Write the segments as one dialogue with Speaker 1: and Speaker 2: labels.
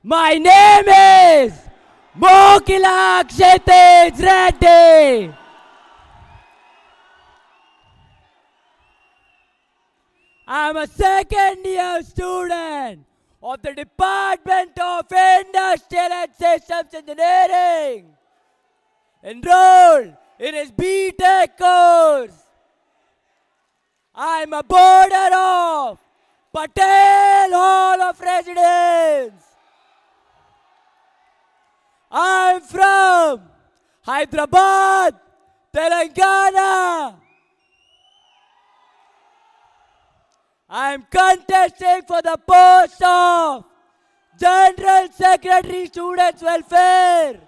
Speaker 1: My name is Mokila Kshitij Reddy. I'm a second year student of the Department of Industrial and Systems Engineering, enrolled in his B.Tech course. I'm a boarder of Patel Hall of Residence. I'm from Hyderabad, Telangana. I'm contesting for the post of General Secretary Students Welfare,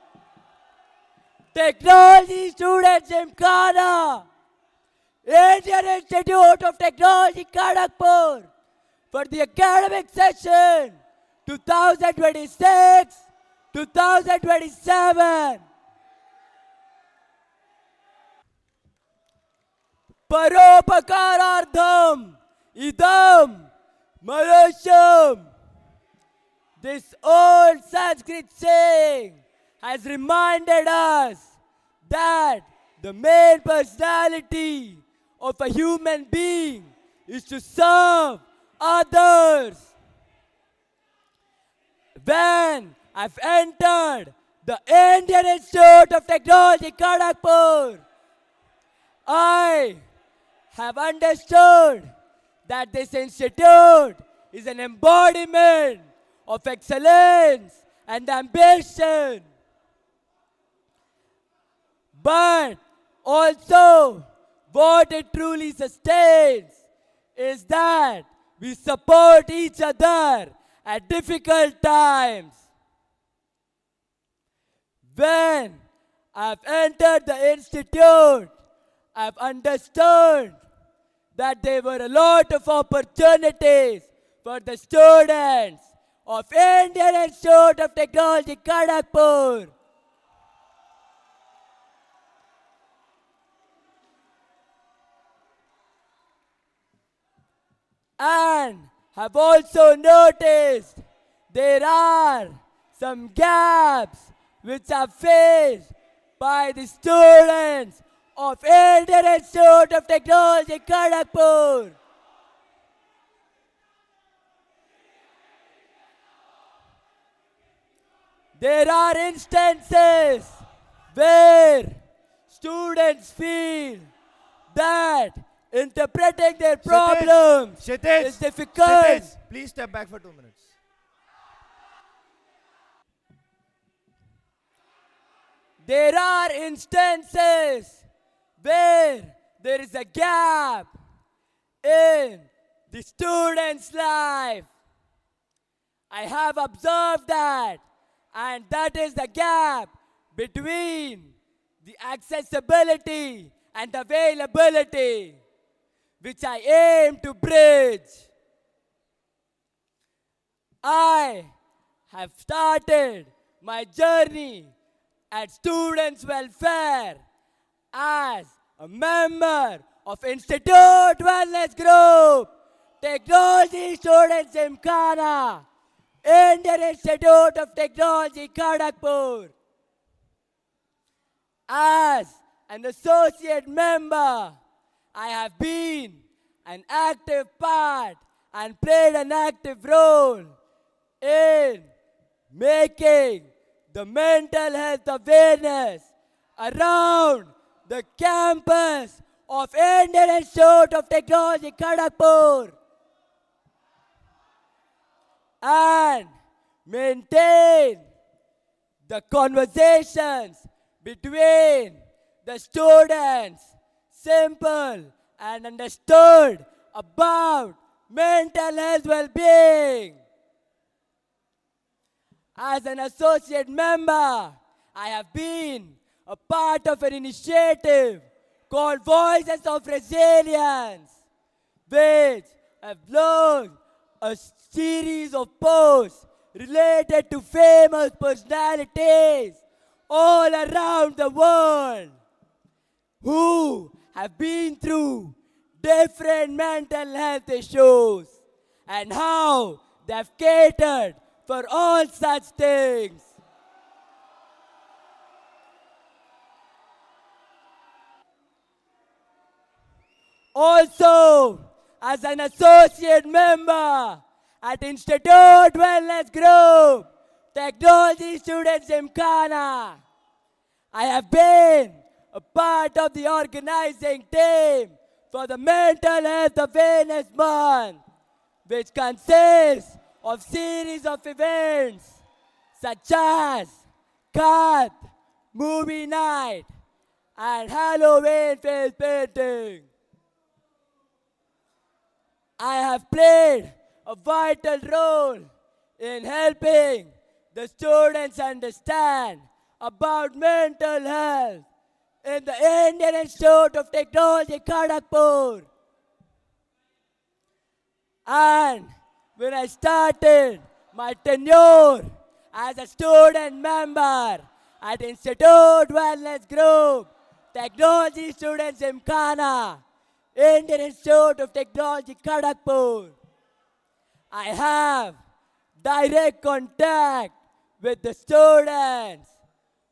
Speaker 1: Technology Students Gymkhana, Indian Institute of Technology Kharagpur for the academic session 2026-2027. Paropakaradham idam manusham. This old Sanskrit saying has reminded us that the main personality of a human being is to serve others. When I've entered the Indian Institute of Technology Kharagpur, I have understood that this institute is an embodiment of excellence and ambition, but also what it truly sustains is that we support each other at difficult times. When I've entered the institute, I've understood that there were a lot of opportunities for the students of Indian Institute of Technology Kharagpur. And have also noticed there are some gaps which are faced by the students of Indian Institute of Technology Kharagpur. There are instances where students feel that interpreting their problems is difficult.
Speaker 2: Kshitij, please step back for 2 minutes.
Speaker 1: There are instances where there is a gap in the student's life. I have observed that, and that is the gap between the accessibility and availability, which I aim to bridge. I have started my journey at Students' Welfare as a member of Institute Wellness Group, Technology Students Gymkhana, Indian Institute of Technology Kharagpur. As an associate member, I have been an active part and played an active role in making the mental health awareness around the campus of Indian Institute of Technology Kharagpur and maintain the conversations between the students, simple and understood about mental health well-being. As an associate member, I have been a part of an initiative called Voices of Resilience, which have launched a series of posts related to famous personalities all around the world who have been through different mental health issues and how they have catered for all such things. Also, as an associate member at Institute Wellness Group, Technology Students Gymkhana, I have been a part of the organizing team for the Mental Health Awareness Month, which consists of series of events such as Kath, Movie Night, and Halloween face painting. I have played a vital role in helping the students understand about mental health in the Indian Institute of Technology, Kharagpur. And when I started my tenure as a student member at Institute Wellness Group, Technology Students Gymkhana, Indian Institute of Technology, Kharagpur, I have direct contact with the students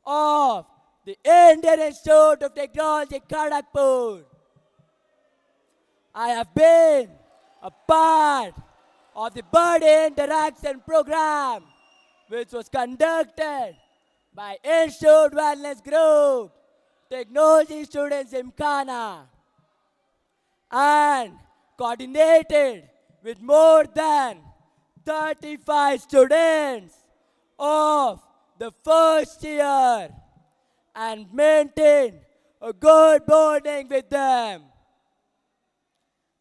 Speaker 1: of the Indian Institute of Technology, Kharagpur. I have been a part of the Buddy Interaction Program, which was conducted by Institute Wellness Group, Technology Students Gymkhana, and coordinated with more than 35 students of the first year and maintained a good bonding with them.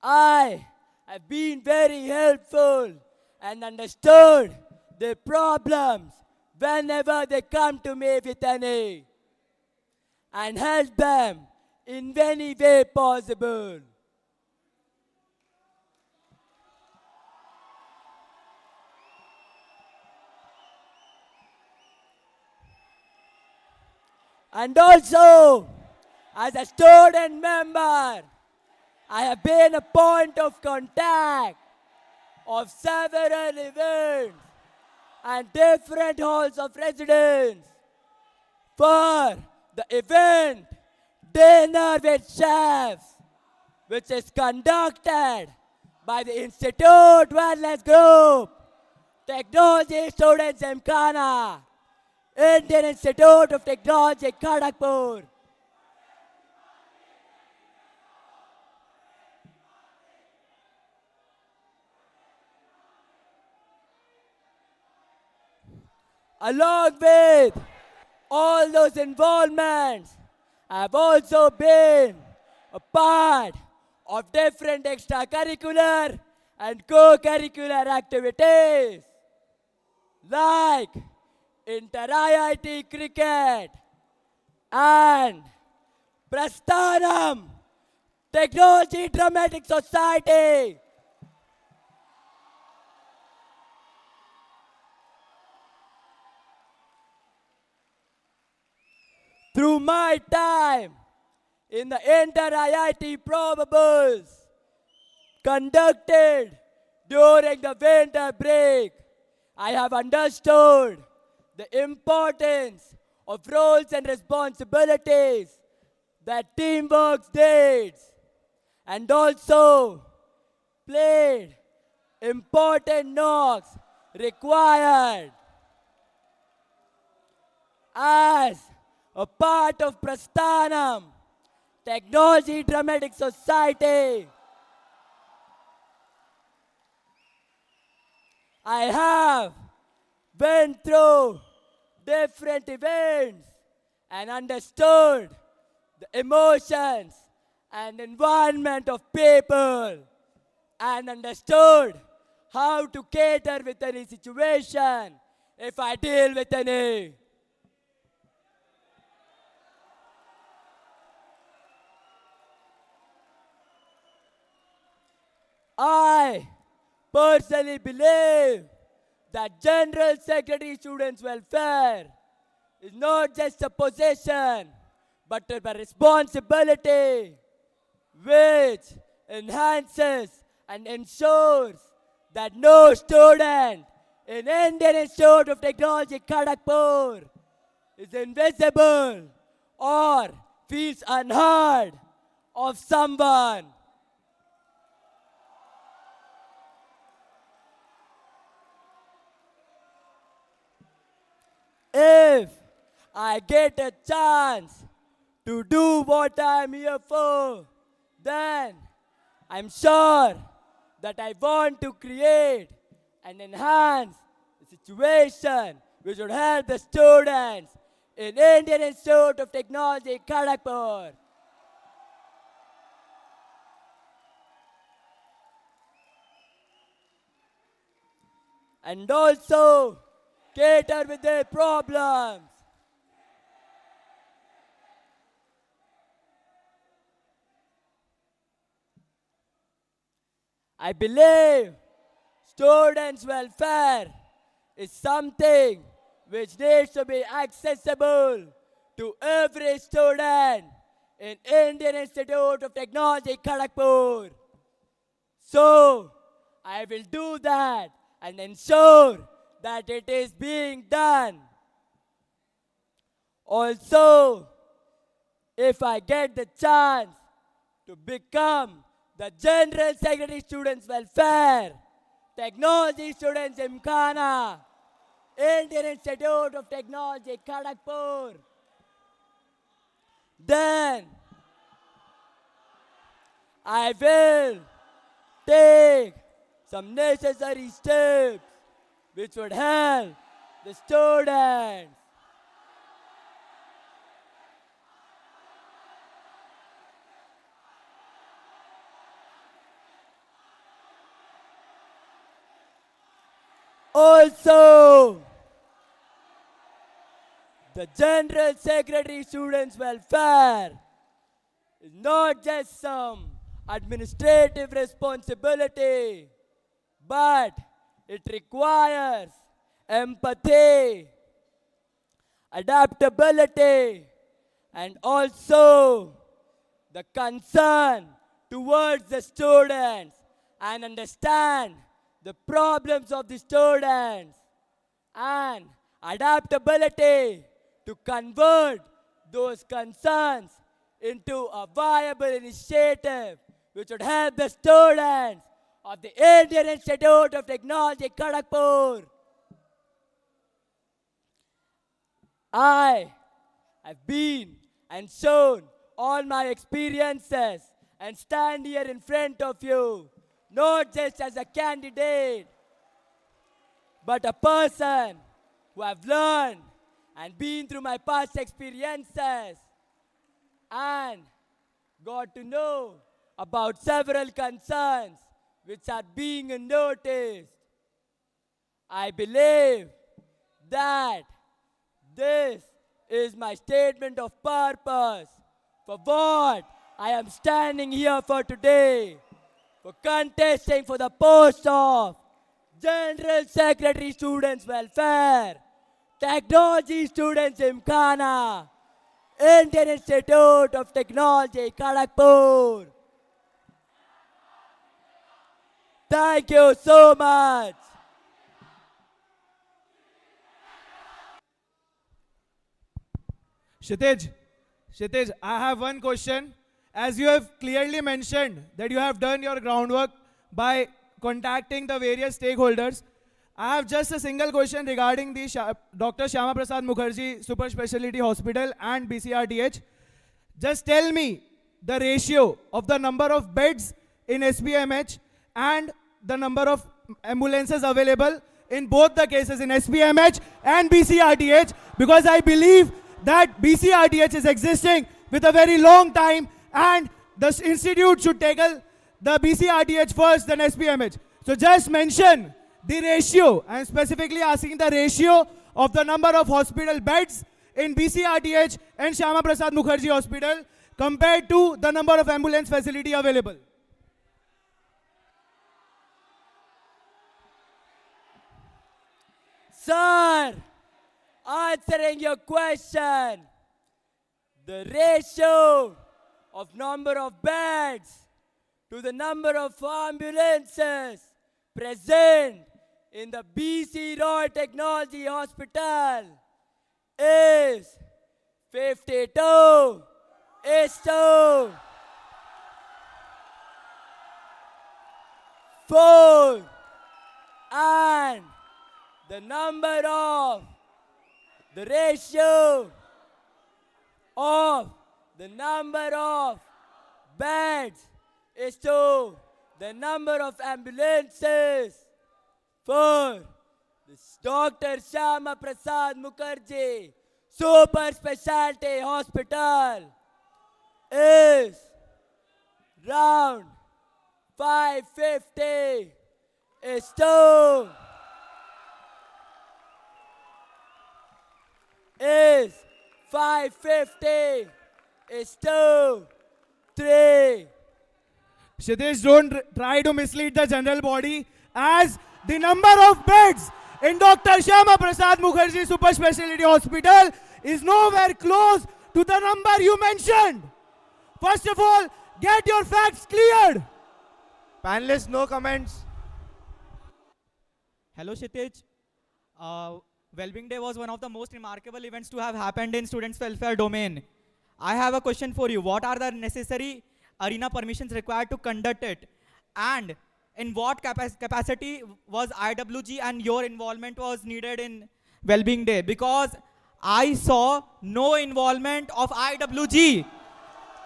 Speaker 1: I have been very helpful and understood their problems whenever they come to me with any, and help them in any way possible. And also, as a student member, I have been a point of contact of several events and different halls of residence for the event Dinner with Chefs, which is conducted by the Institute Wellness Group, Technology Students Gymkhana, Indian Institute of Technology, Kharagpur. Along with all those involvements, I have also been a part of different extracurricular and co-curricular activities like Inter-IIT Cricket and Prasthanam Technology Dramatic Society. Through my time in the Inter-IIT probables conducted during the winter break, I have understood the importance of roles and responsibilities that teamwork needs, and also played important knocks required as a part of Prasthanam Technology Dramatic Society. I have been through different events and understood the emotions and environment of people, and understood how to cater with any situation if I deal with any. I personally believe that General Secretary Students Welfare is not just a possession, but a responsibility which enhances and ensures that no student in Indian Institute of Technology, Kharagpur, is invisible or feels unheard of someone, if I get a chance to do what I'm here for, then I'm sure that I want to create and enhance the situation which would help the students in Indian Institute of Technology, Kharagpur. And also cater with their problems. I believe students' welfare is something which needs to be accessible to every student in Indian Institute of Technology, Kharagpur. So, I will do that and ensure that it is being done. Also, if I get the chance to become the General Secretary Students Welfare, Technology Students Gymkhana, Indian Institute of Technology, Kharagpur, then I will take some necessary steps which would help the students. Also, the General Secretary Students Welfare is not just some administrative responsibility, but it requires empathy, adaptability, and also the concern towards the students and understand the problems of the students and adaptability to convert those concerns into a viable initiative which would help the students of the Indian Institute of Technology, Kharagpur. I have been and shown all my experiences and stand here in front of you, not just as a candidate, but a person who have learned and been through my past experiences and got to know about several concerns which are being noticed. I believe that this is my statement of purpose for what I am standing here for today, for contesting for the post of General Secretary Students Welfare, Technology Students Gymkhana, Indian Institute of Technology, Kharagpur. Thank you so much.
Speaker 2: Kshitij, I have one question. As you have clearly mentioned that you have done your groundwork by contacting the various stakeholders, I have just a single question regarding the Dr. Shyama Prasad Mukherjee Super Speciality Hospital and BCRTH. Just tell me the ratio of the number of beds in SPMH and the number of ambulances available in both the cases in SPMH and BCRTH, because I believe that BCRTH is existing with a very long time and the institute should tackle the BCRTH first, then SPMH. So just mention the ratio. I am specifically asking the ratio of the number of hospital beds in BCRTH and Shyama Prasad Mukherjee Hospital compared to the number of ambulance facility available.
Speaker 1: Sir, answering your question, the ratio of number of beds to the number of ambulances present in the BC Roy Technology Hospital is 52 is to 4, and the number of the ratio of the number of beds is to the number of ambulances for this Dr. Shyama Prasad Mukherjee Super Specialty Hospital is round 550 is to 550 is to 3.
Speaker 2: Kshitij, don't try to mislead the general body, as the number of beds in Dr. Shyama Prasad Mukherjee Super Specialty Hospital is nowhere close to the number you mentioned. First of all, get your facts cleared.
Speaker 3: Panelists, no comments.
Speaker 4: Hello, Kshitij. Wellbeing Day was one of the most remarkable events to have happened in students' welfare domain. I have a question for you. What are the necessary arena permissions required to conduct it? And in what capacity was IWG and your involvement was needed in Wellbeing Day? Because I saw no involvement of IWG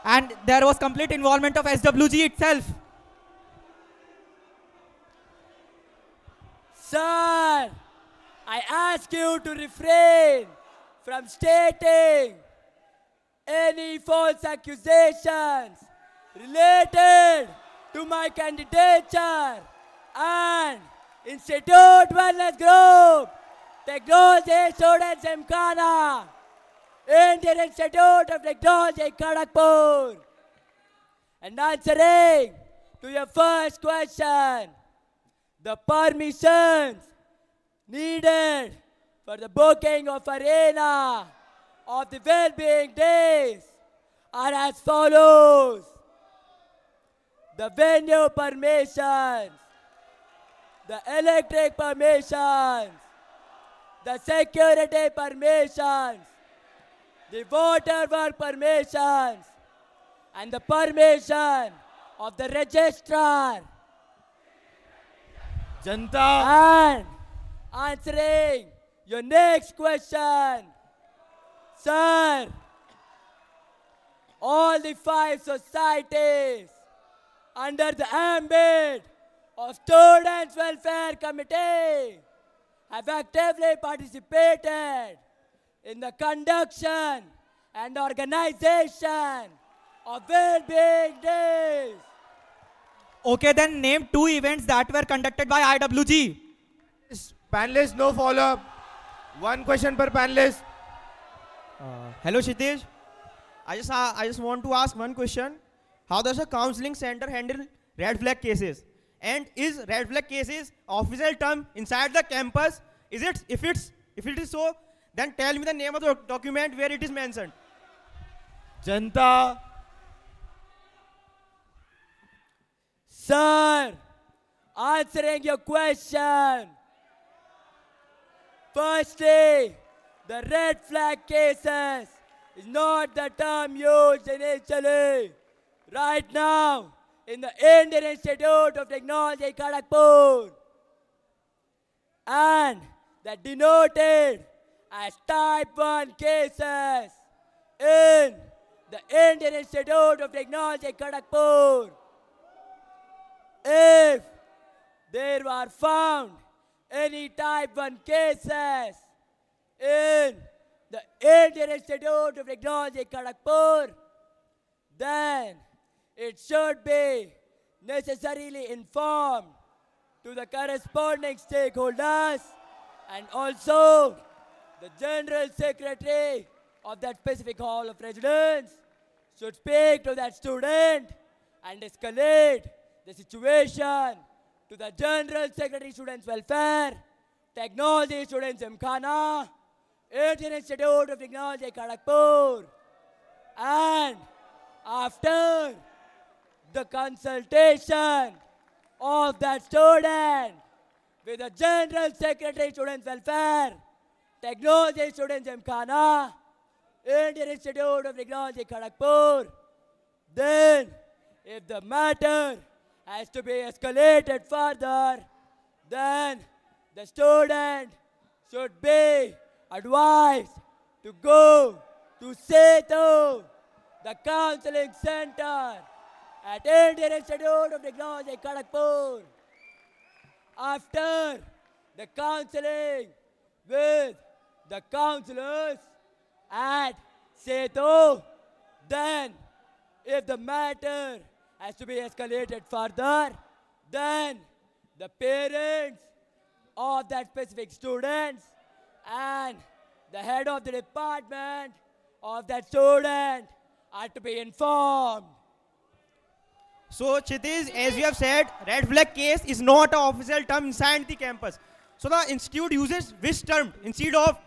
Speaker 4: and there was complete involvement of SWG itself.
Speaker 1: Sir, I ask you to refrain from stating any false accusations related to my candidature and Institute Wellness Group, Technology Students Gymkhana, Indian Institute of Technology Kharagpur. And answering to your first question, the permissions needed for the booking of arena of the well-being days are as follows. The venue permissions, the electric permissions, the security permissions, the water work permissions, and the permission of the registrar.
Speaker 3: Janta.
Speaker 1: And answering your next question, sir, all the 5 societies under the ambit of Students' Welfare Committee have actively participated in the conduction and organization of well-being days.
Speaker 4: Okay, then name 2 events that were conducted by IWG.
Speaker 3: Panelists, no follow-up. One question per panelist.
Speaker 5: Hello, Kshitij. I just want to ask one question. How does a counseling center handle red flag cases? And is red flag cases official term inside the campus? Is it? If it is so, then tell me the name of the document where it is mentioned.
Speaker 3: Janta.
Speaker 1: Sir, answering your question. Firstly, the red flag cases is not the term used initially. Right now, in the Indian Institute of Technology Kharagpur, and that denoted as type 1 cases in the Indian Institute of Technology Kharagpur. If there were found any type 1 cases in the Indian Institute of Technology Kharagpur, then it should be necessarily informed to the corresponding stakeholders and also the General Secretary of that specific Hall of Residence should speak to that student and escalate the situation to the General Secretary Students Welfare, Technology Students Gymkhana, Indian Institute of Technology Kharagpur. And after the consultation of that student with the General Secretary Students Welfare, Technology Students Gymkhana, Indian Institute of Technology Kharagpur. Then, if the matter has to be escalated further, then the student should be advised to go to SETU, the counseling center at Indian Institute of Technology Kharagpur. After the counseling with the counselors at SETU, then if the matter has to be escalated further, then the parents of that specific students and the head of the department of that student are to be informed.
Speaker 5: So, Kshitij, as you have said, red flag case is not an official term inside the campus. So, the institute uses which term instead of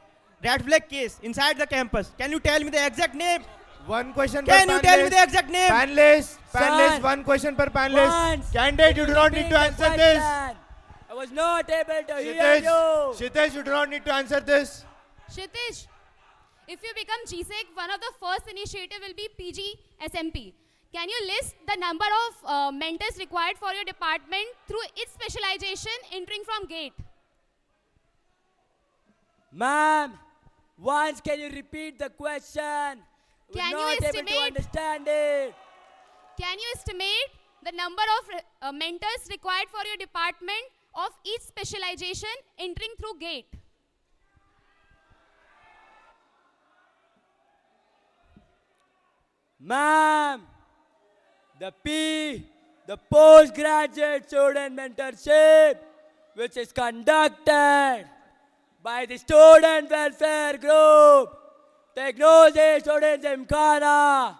Speaker 5: red flag case inside the campus? Can you tell me the exact name?
Speaker 3: One question
Speaker 5: Can
Speaker 3: per
Speaker 5: you tell me
Speaker 3: panelist.
Speaker 5: the exact name?
Speaker 3: Panelist,
Speaker 1: Sir.
Speaker 3: one question per panelist.
Speaker 1: Once,
Speaker 3: Candidate, you do not need to
Speaker 1: repeat the
Speaker 3: answer this.
Speaker 1: question. I was not able to hear
Speaker 3: Kshitij,
Speaker 1: you.
Speaker 3: Kshitij, you do not need to answer this.
Speaker 6: Kshitij, if you become GSEC, one of the first initiative will be PG SMP. Can you list the number of mentors required for your department through its specialization entering from gate?
Speaker 1: Ma'am, once can you repeat the question? I was
Speaker 6: Can you
Speaker 1: not able to
Speaker 6: estimate-
Speaker 1: understand it.
Speaker 6: Can you estimate the number of mentors required for your department of each specialization entering through gate?
Speaker 1: Ma'am, the postgraduate student mentorship, which is conducted by the Student Welfare Group, Technology Students Gymkhana,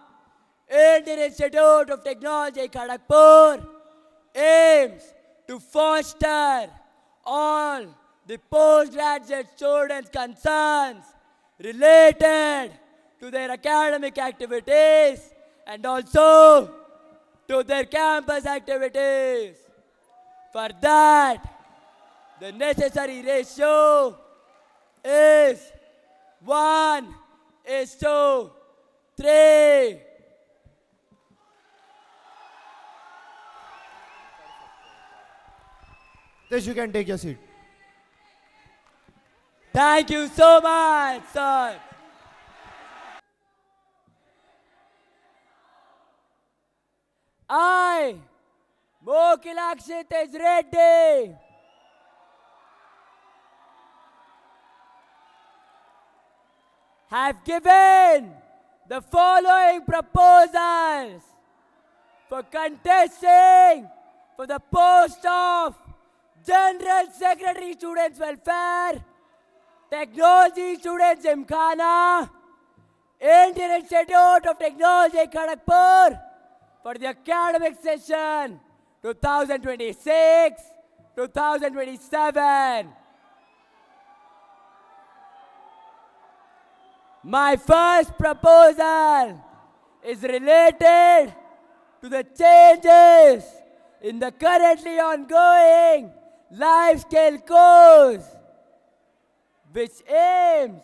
Speaker 1: Indian Institute of Technology Kharagpur, aims to foster all the postgraduate students' concerns related to their academic activities and also to their campus activities. For that, the necessary ratio is 1:3.
Speaker 3: This you can take your seat.
Speaker 1: Thank you so much, sir. I, Mokila Kshitij Reddy, have given the following proposals for contesting for the post of General Secretary Students Welfare, Technology Students Gymkhana, Indian Institute of Technology Kharagpur for the academic session 2026-2027. My first proposal is related to the changes in the currently ongoing life skill course, which aims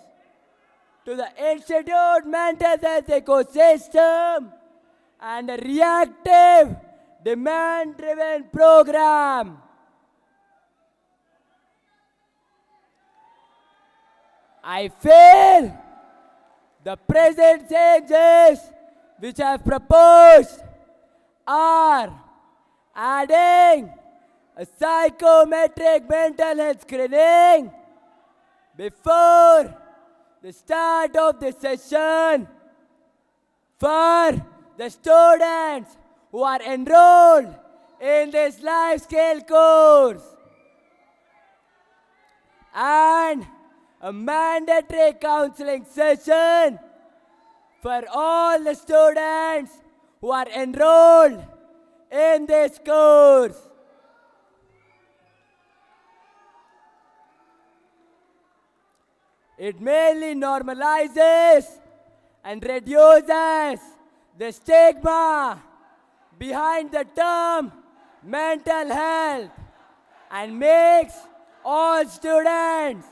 Speaker 1: to the institute mental health ecosystem and a reactive demand-driven program. I feel the present changes which I have proposed are adding a psychometric mental health screening before the start of the session for the students who are enrolled in this life skill course, and a mandatory counseling session for all the students who are enrolled in this course. It mainly normalizes and reduces the stigma behind the term mental health and makes all students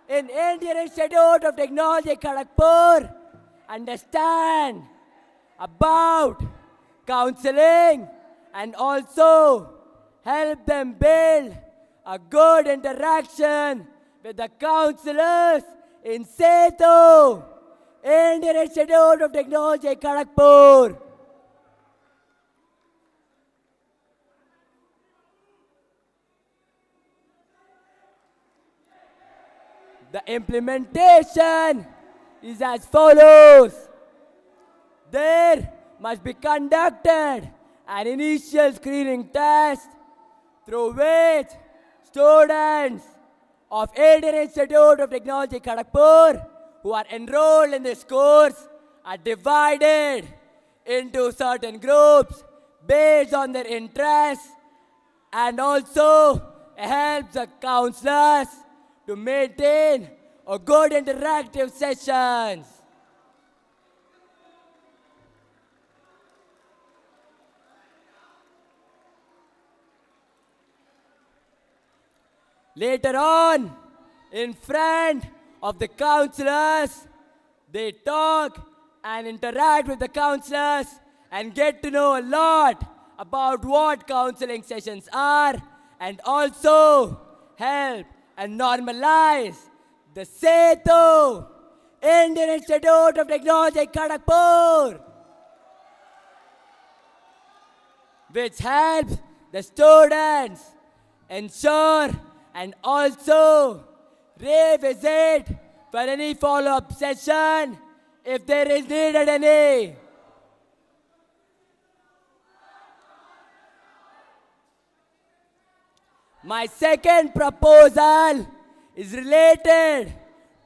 Speaker 1: in Indian Institute of Technology, Kharagpur, understand about counseling and also help them build a good interaction with the counselors in SETU, Indian Institute of Technology, Kharagpur. The implementation is as follows. There must be conducted an initial screening test through which students of Indian Institute of Technology, Kharagpur, who are enrolled in this course are divided into certain groups based on their interests, and also helps the counselors to maintain a good interactive sessions. Later on, in front of the counselors, they talk and interact with the counselors and get to know a lot about what counseling sessions are, and also help and normalize the SETU, Indian Institute of Technology, Kharagpur, which helps the students ensure and also revisit for any follow-up session if there is needed any. My second proposal is related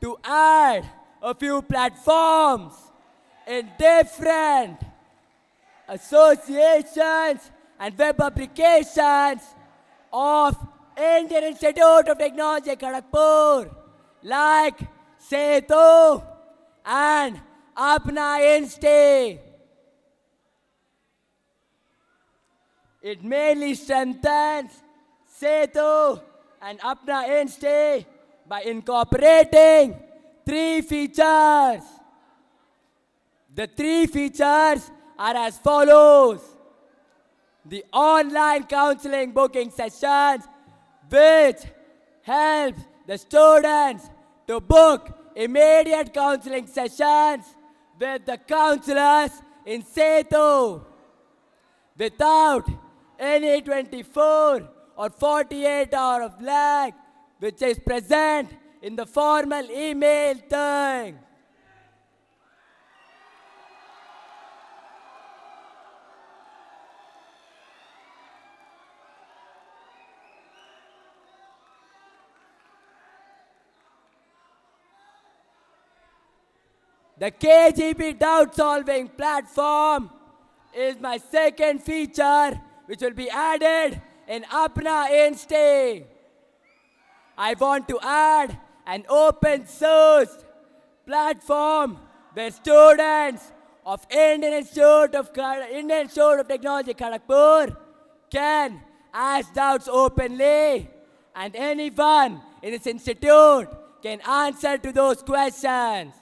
Speaker 1: to add a few platforms in different associations and web applications of Indian Institute of Technology, Kharagpur, like SETU and Apna Insta. It mainly strengthens SETU and Apna Insta by incorporating 3 features. The 3 features are as follows. The online counseling booking sessions, which helps the students to book immediate counseling sessions with the counselors in SETU without any 24 or 48 hour of lag, which is present in the formal email thing. The KGP doubt solving platform is my second feature, which will be added in Apna Insta. I want to add an open source platform where students of Indian Institute of Technology, Kharagpur can ask doubts openly, and anyone in this institute can answer to those questions,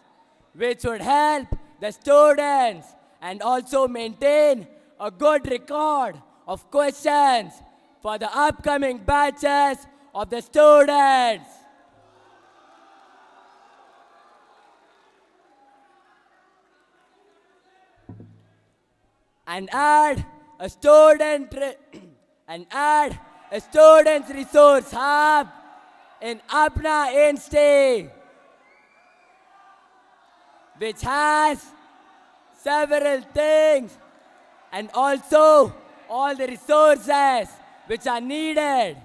Speaker 1: which would help the students and also maintain a good record of questions for the upcoming batches of the students. And add a student's resource hub in Apna Insta, which has several things and also all the resources which are needed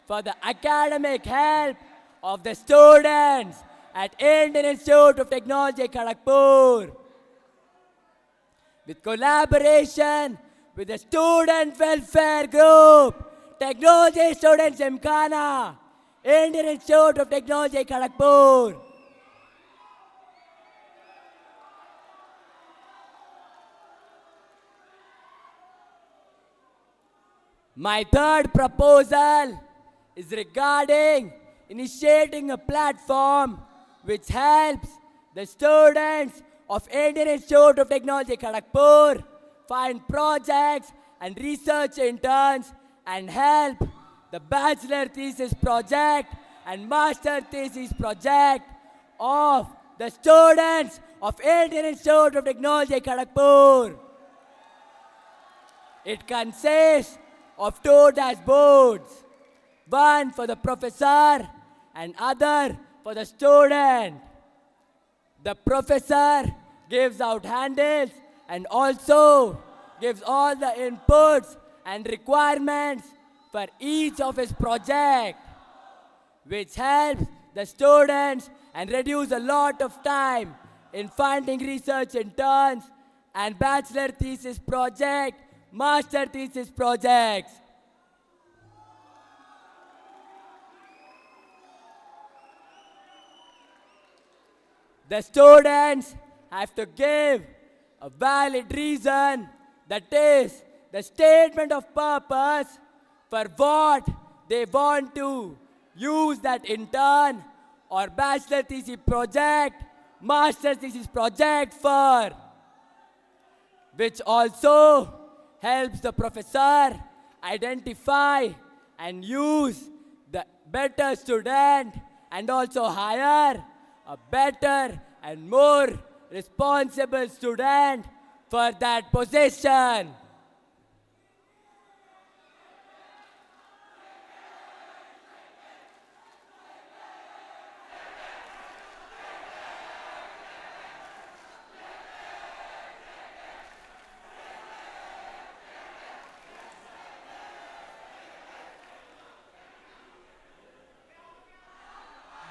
Speaker 1: for the academic help of the students at Indian Institute of Technology, Kharagpur, with collaboration with the student welfare group, Technology Students Gymkhana, Indian Institute of Technology, Kharagpur. My third proposal is regarding initiating a platform which helps the students of Indian Institute of Technology, Kharagpur, find projects and research interns and help the bachelor thesis project and master thesis project of the students of Indian Institute of Technology, Kharagpur. It consists of 2 dashboards, one for the professor and other for the student. The professor gives out handles and also gives all the inputs and requirements for each of his project, which helps the students and reduce a lot of time in finding research interns and bachelor thesis project, master thesis projects. The students have to give a valid reason, that is, the statement of purpose for what they want to use that intern or bachelor thesis project, master thesis project for, which also helps the professor identify and use the better student and also hire a better and more responsible student for that position.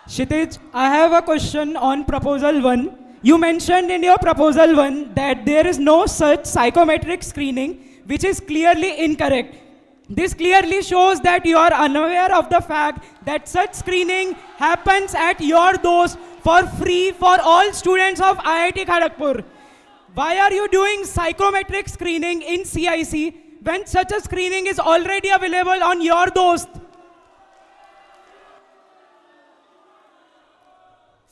Speaker 7: Kshitij, I have a question on proposal 1. You mentioned in your proposal 1 that there is no such psychometric screening, which is clearly incorrect. This clearly shows that you are unaware of the fact that such screening happens at your doors for free for all students of IIT Kharagpur. Why are you doing psychometric screening in CIC when such a screening is already available on your doors?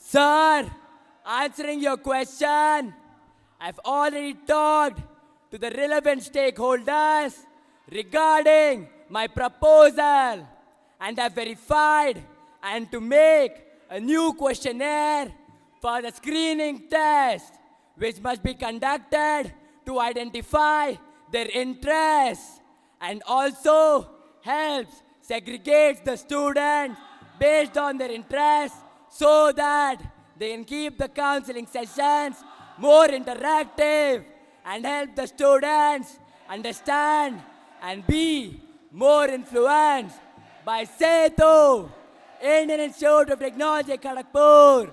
Speaker 1: Sir, answering your question, I've already talked to the relevant stakeholders regarding my proposal and have verified and to make a new questionnaire for the screening test, which must be conducted to identify their interests and also helps segregate the students based on their interests so that they can keep the counseling sessions more interactive and help the students understand and be more influenced by SETU, Indian Institute of Technology, Kharagpur.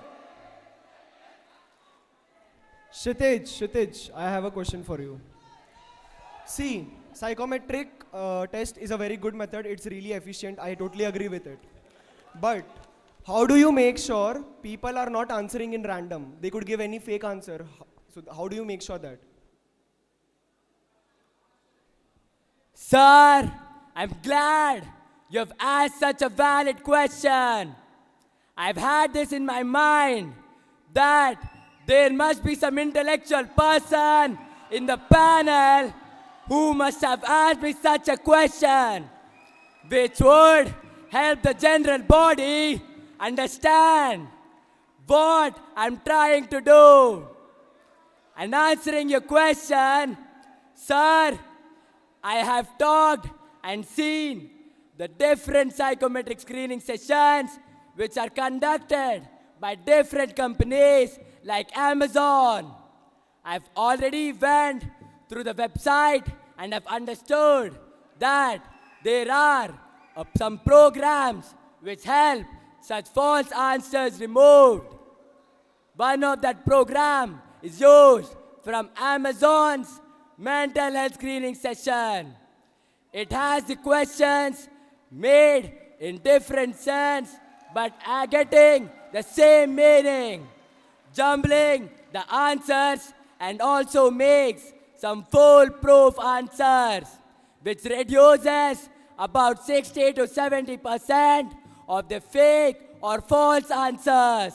Speaker 5: Kshitij, I have a question for you. See, psychometric test is a very good method. It's really efficient. I totally agree with it. But how do you make sure people are not answering in random? They could give any fake answer. So how do you make sure that?
Speaker 1: Sir, I'm glad you have asked such a valid question. I've had this in my mind that there must be some intellectual person in the panel who must have asked me such a question, which would help the general body understand what I'm trying to do. And answering your question, sir, I have talked and seen the different psychometric screening sessions which are conducted by different companies like Amazon. I've already went through the website and have understood that there are some programs which help such false answers removed. One of that program is used from Amazon's mental health screening session. It has the questions made in different sense but are getting the same meaning, jumbling the answers and also makes some foolproof answers, which reduces about 60 to 70% of the fake or false answers.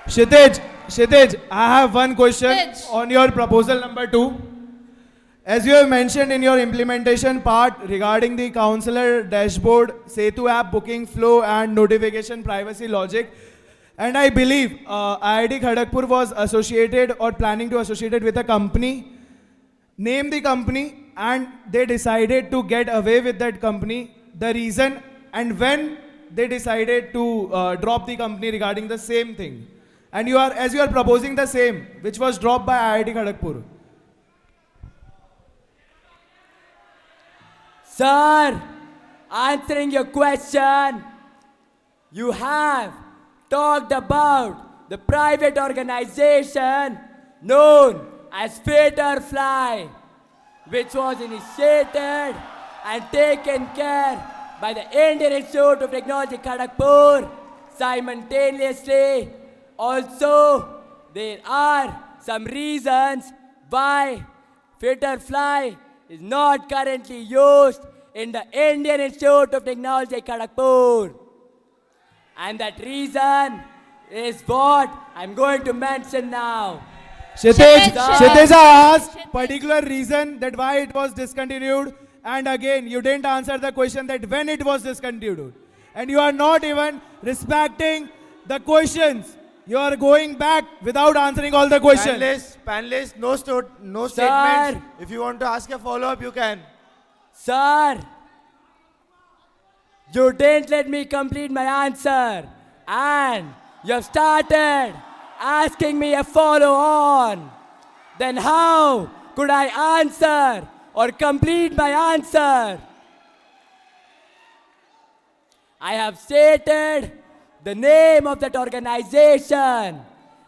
Speaker 2: Kshitij, I have one question
Speaker 6: Kshitij.
Speaker 2: on your proposal number 2. As you have mentioned in your implementation part regarding the counselor dashboard, Setu app booking flow and notification privacy logic, and I believe IIT Kharagpur was associated or planning to associate it with a company. Name the company, and they decided to get away with that company. The reason and when they decided to drop the company regarding the same thing. And you are proposing the same, which was dropped by IIT Kharagpur.
Speaker 1: Sir, answering your question, you have talked about the private organization known as Fly, which was initiated and taken care by the Indian Institute of Technology Kharagpur. Simultaneously, also there are some reasons why Fly is not currently used in the Indian Institute of Technology Kharagpur. And that reason is what I'm going to mention now.
Speaker 2: Kshitij, I asked particular reason that why it was discontinued, and again you didn't answer the question that when it was discontinued, and you are not even respecting the questions. You are going back without answering all the questions.
Speaker 3: Panelists, no statements. If you want to ask a follow-up, you can.
Speaker 1: Sir, you didn't let me complete my answer, and you have started asking me a follow-on. Then how could I answer or complete my answer? I have stated the name of that organization,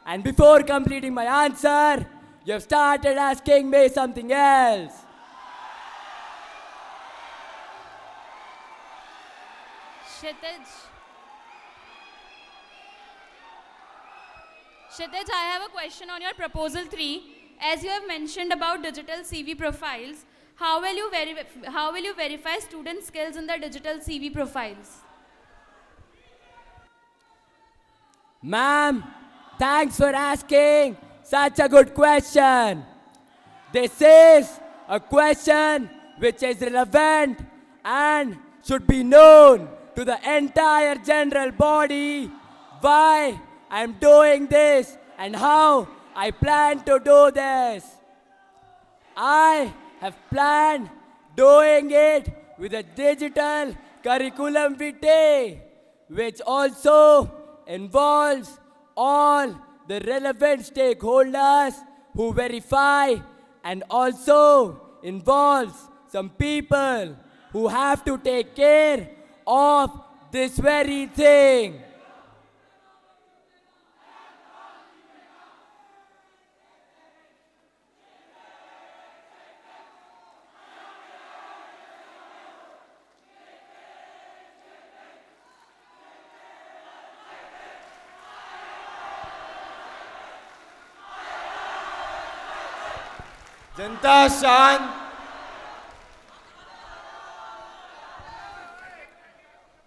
Speaker 1: and before completing my answer, you have started asking me something else.
Speaker 6: Kshitij, I have a question on your proposal 3. As you have mentioned about digital CV profiles, how will you verify student skills in the digital CV profiles?
Speaker 1: Ma'am, thanks for asking such a good question. This is a question which is relevant and should be known to the entire general body why I am doing this and how I plan to do this. I have planned doing it with a digital curriculum vitae, which also involves all the relevant stakeholders who verify, and also involves some people who have to take care of this very thing.
Speaker 3: Janta Shan.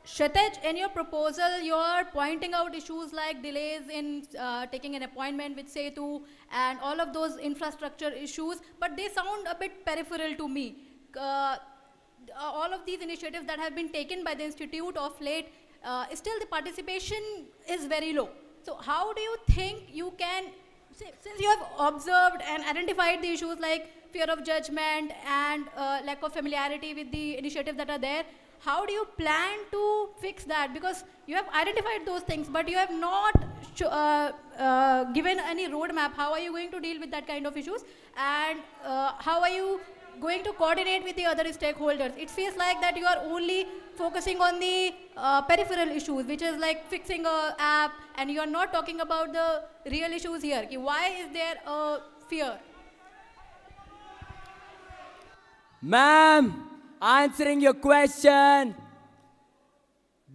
Speaker 8: Kshitij, in your proposal, you're pointing out issues like delays in taking an appointment with Setu and all of those infrastructure issues, but they sound a bit peripheral to me. All of these initiatives that have been taken by the Institute of late, still the participation is very low. So how do you think you can, since you have observed and identified the issues like fear of judgment and lack of familiarity with the initiatives that are there, how do you plan to fix that? Because you have identified those things, but you have not given any roadmap. How are you going to deal with that kind of issues? And how are you going to coordinate with the other stakeholders? It feels like that you are only focusing on the peripheral issues, which is like fixing an app, and you are not talking about the real issues here. Why is there a fear?
Speaker 1: Ma'am, answering your question,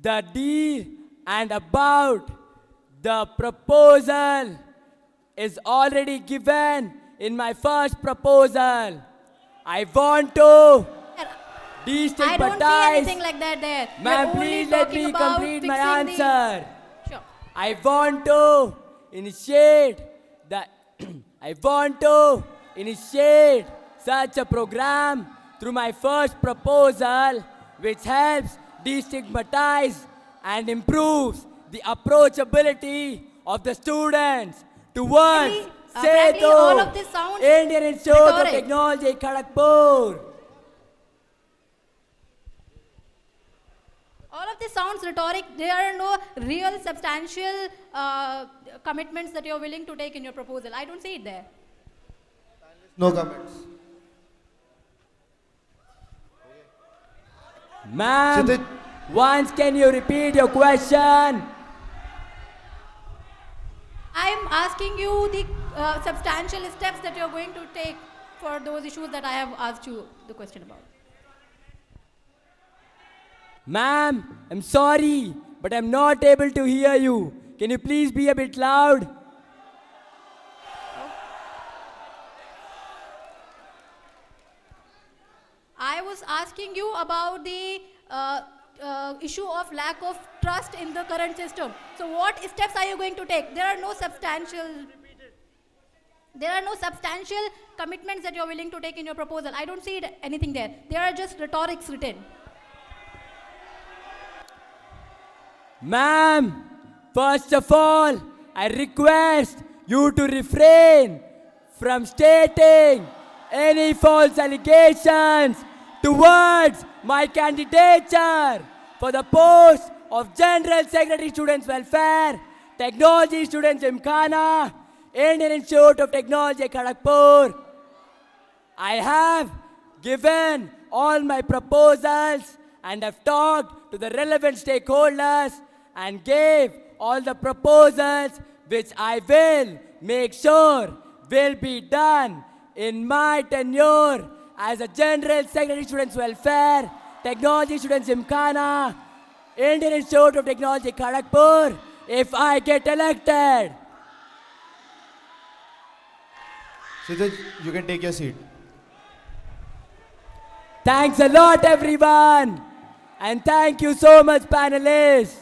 Speaker 1: the deal and about the proposal is already given in my first proposal. I want to
Speaker 8: I don't see
Speaker 1: destigmatize.
Speaker 8: anything like that there. You're
Speaker 1: Ma'am,
Speaker 8: only
Speaker 1: please let
Speaker 8: talking
Speaker 1: me
Speaker 8: about
Speaker 1: complete my
Speaker 8: fixing the-
Speaker 1: answer.
Speaker 8: Sure.
Speaker 1: I want to initiate the I want to initiate such a program through my first proposal, which helps destigmatize and improves the approachability of the students towards
Speaker 8: Frankly, all of this sounds
Speaker 1: Indian Institute of
Speaker 8: rhetoric.
Speaker 1: Technology, Kharagpur.
Speaker 8: All of this sounds rhetoric. There are no real substantial commitments that you're willing to take in your proposal. I don't see it there.
Speaker 3: No comments.
Speaker 1: Ma'am,
Speaker 3: Kshitij.
Speaker 1: once can you repeat your question?
Speaker 8: I'm asking you the substantial steps that you're going to take for those issues that I have asked you the question about.
Speaker 1: Ma'am, I'm sorry, but I'm not able to hear you. Can you please be a bit loud?
Speaker 8: I was asking you about the issue of lack of trust in the current system. So what steps are you going to take? There are no substantial commitments that you're willing to take in your proposal. I don't see anything there. There are just rhetorics written.
Speaker 1: Ma'am, first of all, I request you to refrain from stating any false allegations towards my candidature for the post of General Secretary Students Welfare, Technology Students Gymkhana, Indian Institute of Technology, Kharagpur. I have given all my proposals and have talked to the relevant stakeholders and gave all the proposals which I will make sure will be done in my tenure as a General Secretary Students Welfare, Technology Students Gymkhana, Indian Institute of Technology, Kharagpur, if I get elected.
Speaker 3: Kshitij, you can take your seat.
Speaker 1: Thanks a lot, everyone. And thank you so much, panelists,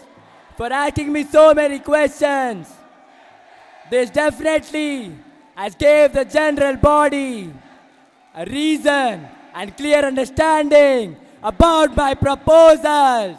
Speaker 1: for asking me so many questions. This definitely has gave the general body a reason and clear understanding about my proposals.